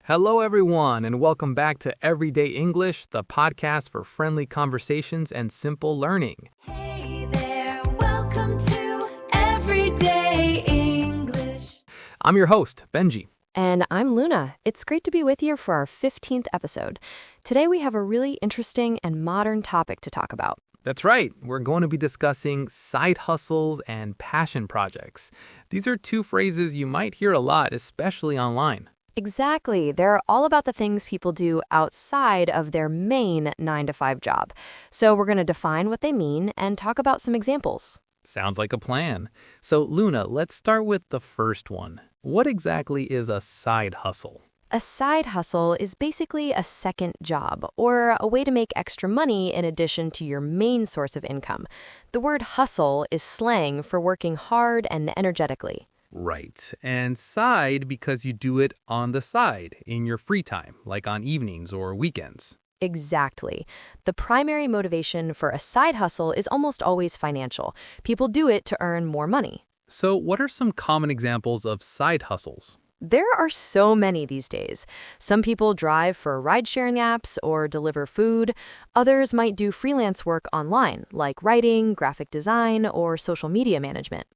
Hello, everyone, and welcome back to Everyday English, the podcast for friendly conversations and simple learning. Hey there, welcome to Everyday English. I'm your host, Benji. And I'm Luna. It's great to be with you for our 15th episode. Today we have a really interesting and modern topic to talk about. That's right, we're going to be discussing side hustles and passion projects. These are two phrases you might hear a lot, especially online. Exactly. They're all about the things people do outside of their main 9-to-5 job. So we're going to define what they mean and talk about some examples. Sounds like a plan. So, Luna, let's start with the first one. What exactly is a side hustle? A side hustle is basically a second job or a way to make extra money in addition to your main source of income. The word hustle is slang for working hard and energetically. Right. And side because you do it on the side in your free time, like on evenings or weekends. Exactly. The primary motivation for a side hustle is almost always financial. People do it to earn more money. So, what are some common examples of side hustles? There are so many these days. Some people drive for ride-sharing apps or deliver food. Others might do freelance work online, like writing, graphic design, or social media management.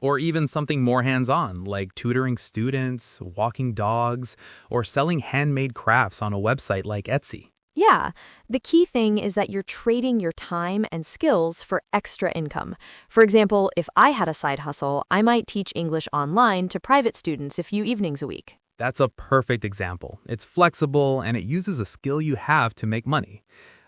Or even something more hands-on, like tutoring students, walking dogs, or selling handmade crafts on a website like Etsy. Yeah, the key thing is that you're trading your time and skills for extra income. For example, if I had a side hustle, I might teach English online to private students a few evenings a week. That's a perfect example. It's flexible and it uses a skill you have to make money.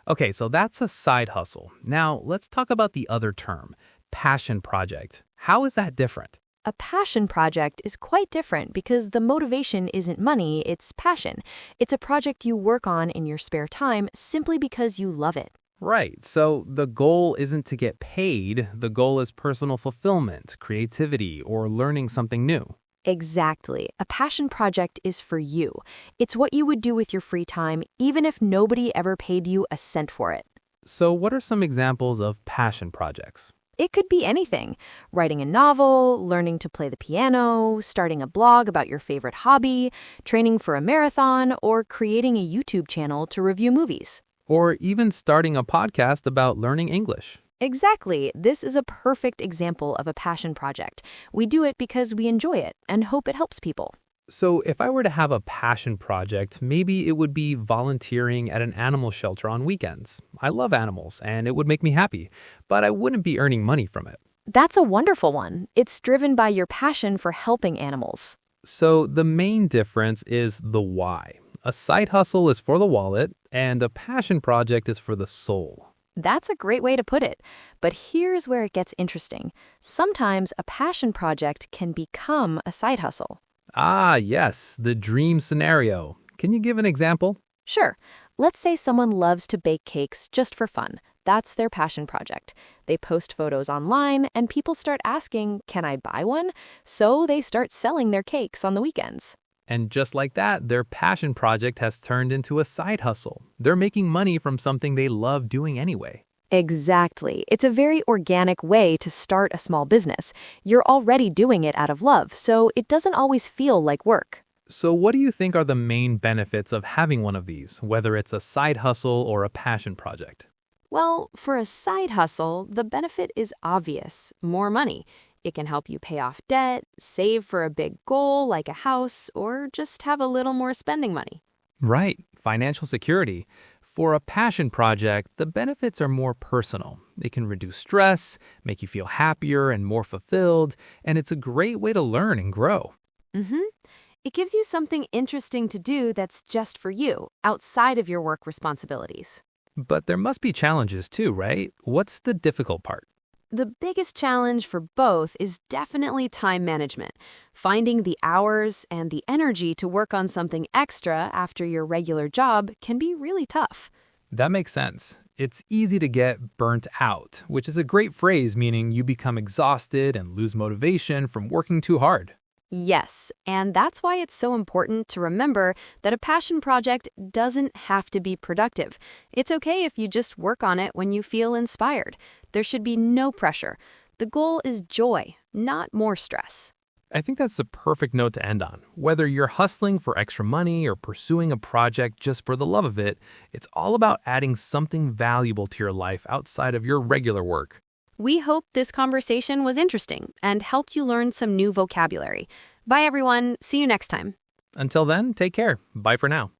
Okay, so that's a side hustle. Now, let's talk about the other term, passion project. How is that different? A passion project is quite different because the motivation isn't money, it's passion. It's a project you work on in your spare time simply because you love it. Right, so the goal isn't to get paid. The goal is personal fulfillment, creativity, or learning something new. Exactly. A passion project is for you. It's what you would do with your free time, even if nobody ever paid you a cent for it. So what are some examples of passion projects? It could be anything. Writing a novel, learning to play the piano, starting a blog about your favorite hobby, training for a marathon, or creating a YouTube channel to review movies. Or even starting a podcast about learning English. Exactly. This is a perfect example of a passion project. We do it because we enjoy it and hope it helps people. So if I were to have a passion project, maybe it would be volunteering at an animal shelter on weekends. I love animals and it would make me happy, but I wouldn't be earning money from it. That's a wonderful one. It's driven by your passion for helping animals. So the main difference is the why. A side hustle is for the wallet and a passion project is for the soul. That's a great way to put it. But here's where it gets interesting. Sometimes a passion project can become a side hustle. Ah, yes, the dream scenario. Can you give an example? Sure. Let's say someone loves to bake cakes just for fun. That's their passion project. They post photos online and people start asking, "Can I buy one?" So they start selling their cakes on the weekends. And just like that, their passion project has turned into a side hustle. They're making money from something they love doing anyway. Exactly. It's a very organic way to start a small business. You're already doing it out of love, so it doesn't always feel like work. So what do you think are the main benefits of having one of these, whether it's a side hustle or a passion project? Well, for a side hustle, the benefit is obvious: more money. It can help you pay off debt, save for a big goal like a house, or just have a little more spending money. Right, financial security. For a passion project, the benefits are more personal. It can reduce stress, make you feel happier and more fulfilled, and it's a great way to learn and grow. It gives you something interesting to do that's just for you, outside of your work responsibilities. But there must be challenges too, right? What's the difficult part? The biggest challenge for both is definitely time management. Finding the hours and the energy to work on something extra after your regular job can be really tough. That makes sense. It's easy to get burnt out, which is a great phrase meaning you become exhausted and lose motivation from working too hard. Yes, and that's why it's so important to remember that a passion project doesn't have to be productive. It's okay if you just work on it when you feel inspired. There should be no pressure. The goal is joy, not more stress. I think that's the perfect note to end on. Whether you're hustling for extra money or pursuing a project just for the love of it, it's all about adding something valuable to your life outside of your regular work. We hope this conversation was interesting and helped you learn some new vocabulary. Bye, everyone. See you next time. Until then, take care. Bye for now.